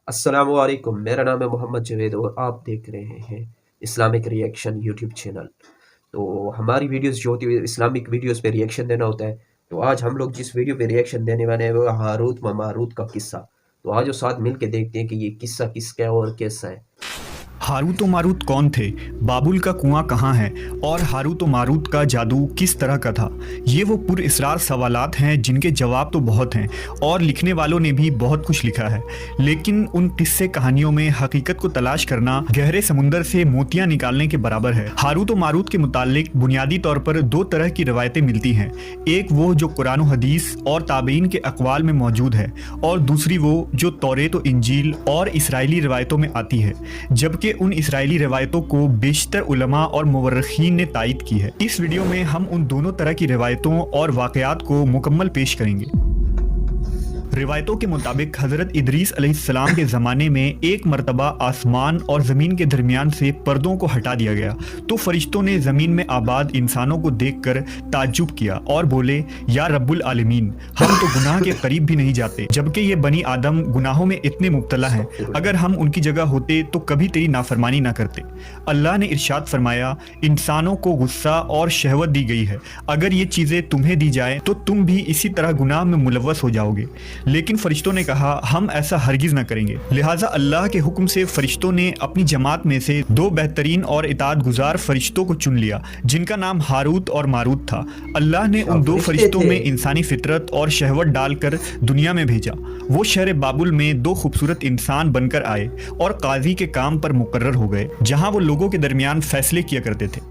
अस्सलाम वालेकुम। मेरा नाम है मोहम्मद जवेद और आप देख रहे हैं इस्लामिक रिएक्शन यूट्यूब चैनल। तो हमारी वीडियोस जो होती है इस्लामिक वीडियोस पे रिएक्शन देना होता है। तो आज हम लोग जिस वीडियो पे रिएक्शन देने वाले हैं वो हारूत व मारूत का किस्सा। तो आज वो साथ मिल के देखते हैं कि ये किस्सा किसका है और कैसा है। हारूत और मारूत कौन थे, बाबुल का कुआं कहाँ है और हारूत और मारूत का जादू किस तरह का था। ये वो पुरअसरार सवालात हैं जिनके जवाब तो बहुत हैं और लिखने वालों ने भी बहुत कुछ लिखा है, लेकिन उन किस्से कहानियों में हकीकत को तलाश करना गहरे समुंदर से मोतियां निकालने के बराबर है। हारूत और मारूत के मुतालिक बुनियादी तौर पर दो तरह की रवायतें मिलती हैं, एक वो जो कुरान और हदीस और ताबीन के अक़वाल में मौजूद है और दूसरी वो जो तौरेत और इंजील और इसराइली रवायतों में आती है, जबकि उन इसराइली रवायतों को बेशतर उलमा और मुवर्रिखीन ने तायद की है। इस वीडियो में हम उन दोनों तरह की रवायतों और वाक़यात को मुकम्मल पेश करेंगे। रिवायतों के मुताबिक हज़रत इदरीस अलैहिस्सलाम के ज़माने में एक मरतबा आसमान और ज़मीन के दरमियान से पर्दों को हटा दिया गया तो फरिश्तों ने ज़मीन में आबाद इंसानों को देखकर ताज्जुब किया और बोले, या रब्बुल आलमीन, हम तो गुनाह के करीब भी नहीं जाते, जबकि ये बनी आदम गुनाहों में इतने मुब्तला हैं। अगर हम उनकी जगह होते तो कभी तेरी नाफरमानी ना करते। अल्लाह ने इरशाद फरमाया, इंसानों को गुस्सा और शहवत दी गई है, अगर ये चीज़ें तुम्हें दी जाए तो तुम भी इसी तरह गुनाह में मुलव्वस हो जाओगे। लेकिन फरिश्तों ने कहा, हम ऐसा हरगिज न करेंगे। लिहाजा अल्लाह के हुक्म से फरिश्तों ने अपनी जमात में से दो बेहतरीन और इताअत गुजार फरिश्तों को चुन लिया जिनका नाम हारूत और मारूत था। अल्लाह ने उन दो फरिश्तों में इंसानी फितरत और शहवत डालकर दुनिया में भेजा। वो शहर बाबुल में दो खूबसूरत इंसान बनकर आए और काजी के काम पर मुकर्रर हो गए, जहाँ वो लोगों के दरमियान फैसले किया करते थे।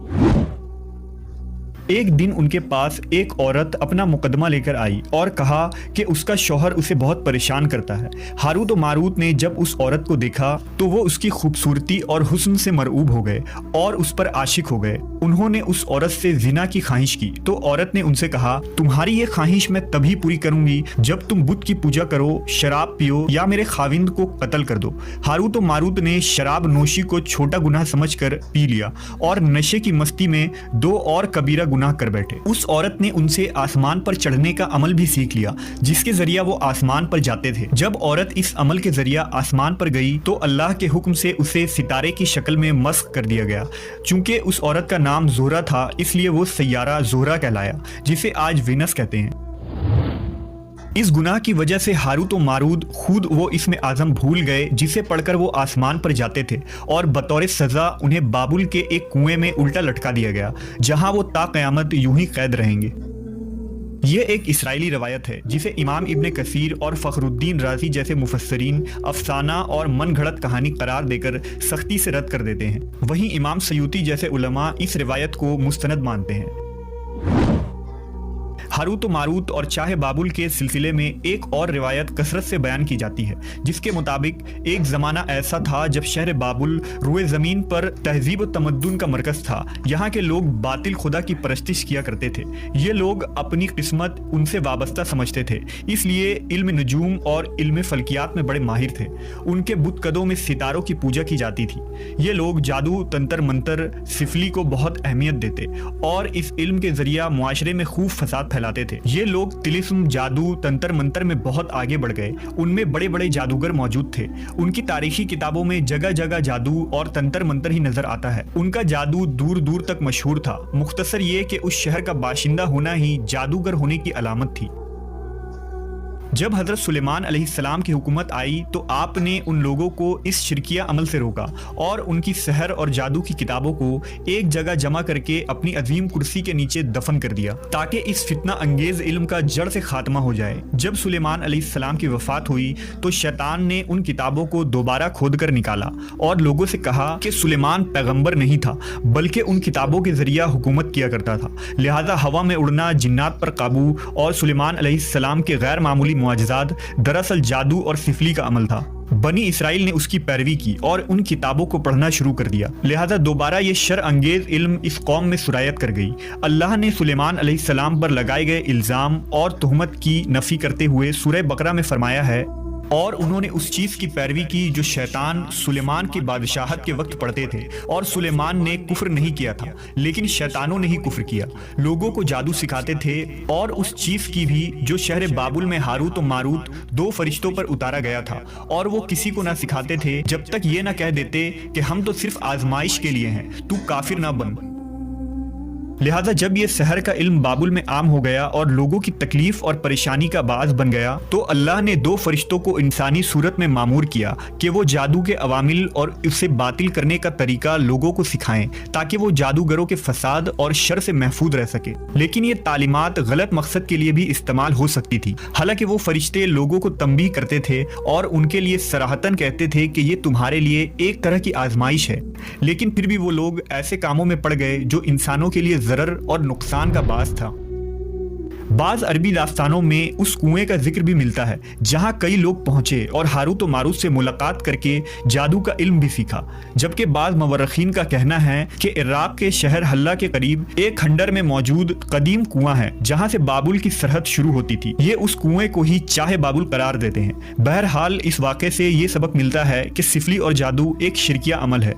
एक दिन उनके पास एक औरत अपना मुकदमा लेकर आई और कहा कि उसका शौहर उसे बहुत परेशान करता है। हारूत और मारूत ने जब उस औरत को देखा तो वो उसकी खूबसूरती और हुस्न से मरऊब हो गए और उस पर आशिक हो गए। उन्होंने उस औरत से जिना की ख्वाहिश की तो औरत ने उनसे कहा, तुम्हारी ये ख्वाहिश मैं तभी पूरी करूंगी जब तुम बुत की पूजा करो, शराब पियो या मेरे खाविंद को कत्ल कर दो। हारूत और मारूत ने शराब नोशी को छोटा गुनाह समझकर पी लिया और नशे की मस्ती में दो और कबीरा गुनाह कर बैठे। उस औरत ने उनसे आसमान पर चढ़ने का अमल भी सीख लिया जिसके जरिया वो आसमान पर जाते थे। जब औरत इस अमल के जरिया आसमान पर गई तो अल्लाह के हुक्म से उसे सितारे की शक्ल में मस्ख कर दिया गया। चूंकि उस औरत का नाम ज़ोहरा था इसलिए वो सैयारा ज़ोहरा कहलाया, जिसे आज वीनस कहते हैं। इस गुनाह की वजह से हारूत और मारूत खुद वो इसमें आज़म भूल गए जिसे पढ़कर वो आसमान पर जाते थे और बतौर सज़ा उन्हें बाबुल के एक कुएं में उल्टा लटका दिया गया, जहां वो ता क़यामत यूं ही कैद रहेंगे। ये एक इसराइली रवायत है जिसे इमाम इब्ने कसीर और फ़खरुद्दीन राज़ी जैसे मुफस्सरीन अफसाना और मन घड़त कहानी करार देकर सख्ती से रद्द कर देते हैं। वहीं इमाम सयूती जैसे उलमा इस रिवायत को मुस्तनद मानते हैं। हारूत और मारूत और चाहे बाबुल के सिलसिले में एक और रिवायत कसरत से बयान की जाती है, जिसके मुताबिक एक ज़माना ऐसा था जब शहर बाबुल रुए ज़मीन पर तहजीब और तमद्दुन का मरकज़ था। यहाँ के लोग बातिल खुदा की परस्तिश किया करते थे। ये लोग अपनी किस्मत उनसे वाबस्ता समझते थे, इसलिए इल्म नजूम और इल्म फल्कियात में बड़े माहिर थे। उनके बुतकदों में सितारों की पूजा की जाती थी। ये लोग जादू, तंत्र मंत्र, सिफली को बहुत अहमियत देते और इस इल्म के जरिया मुआशरे में खूब फसाद फैलाते थे। ये लोग तिलिस्म, जादू, तंत्र मंत्र में बहुत आगे बढ़ गए। उनमें बड़े बड़े जादूगर मौजूद थे। उनकी तारीखी किताबों में जगह जगह जादू और तंत्र मंत्र ही नजर आता है। उनका जादू दूर दूर तक मशहूर था। मुख्तसर ये कि उस शहर का बाशिंदा होना ही जादूगर होने की अलामत थी। जब हज़रत सुलेमान अलैहिस्सलाम की हुकूमत आई तो आपने उन लोगों को इस शिरकिया अमल से रोका और उनकी सहर और जादू की किताबों को एक जगह जमा करके अपनी अजीम कुर्सी के नीचे दफन कर दिया ताकि इस फितना अंगेज इल्म का जड़ से खात्मा हो जाए। जब सुलेमान अलैहिस्सलाम की वफात हुई तो शैतान ने उन किताबों को दोबारा खोद कर निकाला और लोगों से कहा कि सुलेमान पैगंबर नहीं था बल्कि उन किताबों के जरिया हुकूमत किया करता था। लिहाजा हवा में उड़ना, जिन्नात पर काबू और सुलेमान अलैहिस्सलाम के गैर मामूली मुआजिज़ात दरअसल जादू और सिफली का अमल था। बनी इसराइल ने उसकी पैरवी की और उन किताबों को पढ़ना शुरू कर दिया। लिहाजा दोबारा ये शर अंगेज इल्म इस कौम में सुरायत कर गई। अल्लाह ने सुलेमान अलैहिस्सलाम पर लगाए गए इल्ज़ाम और तुहमत की नफ़ी करते हुए सूरह बकरा में फरमाया है, اور انہوں نے اس چیز کی پیروی کی جو شیطان سلیمان کی بادشاہت کے وقت پڑھتے تھے، اور سلیمان نے کفر نہیں کیا تھا لیکن شیطانوں نے ہی کفر کیا۔ لوگوں کو جادو سکھاتے تھے، اور اس چیز کی بھی جو شہر بابل میں ہاروت و ماروت 2 فرشتوں پر اتارا گیا تھا، اور وہ کسی کو نہ سکھاتے تھے جب تک یہ نہ کہہ دیتے کہ ہم تو صرف آزمائش کے لیے ہیں، تو کافر نہ بن۔ لہٰذا جب یہ سحر کا علم بابل میں عام ہو گیا اور لوگوں کی تکلیف اور پریشانی کا باعث بن گیا، تو اللہ نے 2 فرشتوں کو انسانی صورت میں مامور کیا کہ وہ جادو کے عوامل اور اسے باطل کرنے کا طریقہ لوگوں کو سکھائیں، تاکہ وہ جادوگروں کے فساد اور شر سے محفوظ رہ سکے۔ لیکن یہ تعلیمات غلط مقصد کے لیے بھی استعمال ہو سکتی تھی۔ حالانکہ وہ فرشتے لوگوں کو تنبیہ کرتے تھے اور ان کے لیے صراحتاً کہتے تھے کہ یہ تمہارے لیے ایک طرح کی آزمائش ہے، لیکن پھر بھی وہ لوگ ایسے کاموں میں پڑ گئے جو انسانوں کے لیے ضرر اور نقصان کا باعث تھا۔ بعض عربی داستانوں میں اس کنویں کا ذکر بھی ملتا ہے جہاں کئی لوگ پہنچے اور ہاروت و ماروت سے ملاقات کر کے جادو کا علم بھی سیکھا، جبکہ بعض مورخین کا کہنا ہے کہ عراق کے شہر حلہ کے قریب ایک کھنڈر میں موجود قدیم کنواں ہے جہاں سے بابل کی سرحد شروع ہوتی تھی۔ یہ اس کنویں کو ہی چاہے بابل قرار دیتے ہیں۔ بہرحال اس واقعے سے یہ سبق ملتا ہے کہ سفلی اور جادو ایک شرکیہ عمل ہے،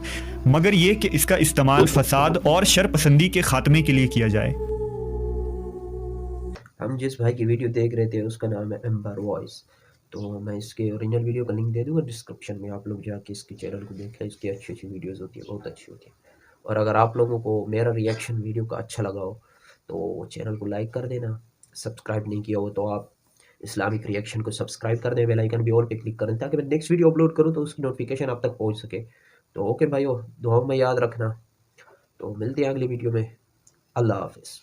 مگر یہ کہ اس کا استعمال فساد اور شر پسندی کے خاتمے کے لیے کیا جائے۔ ہم جس بھائی کی ویڈیو دیکھ رہے تھے اس کا نام ہے ایمبر وائس، تو میں اس کے اوریجنل ویڈیو کا لنک دے دوں گا ڈسکرپشن میں، آپ لوگ جا کے اس کے چینل کو دیکھیں، اس کی اچھی اچھی ویڈیوز ہوتی ہیں، بہت اچھی ہوتی ہیں۔ اور اگر آپ لوگوں کو میرا ریئیکشن ویڈیو کا اچھا لگا ہو تو چینل کو لائک کر دینا، سبسکرائب نہیں کیا ہو تو آپ اسلامک ریئیکشن کو سبسکرائب کر دیں، بیل آئیکن بھی آل پہ کلک کریں تاکہ میں نیکسٹ ویڈیو اپلوڈ کروں تو اس کی نوٹیفیکیشن آپ تک پہنچ سکے۔ تو اوکے بھائیو، دعاؤں میں یاد رکھنا، تو ملتے ہیں اگلی ویڈیو میں۔ اللہ حافظ۔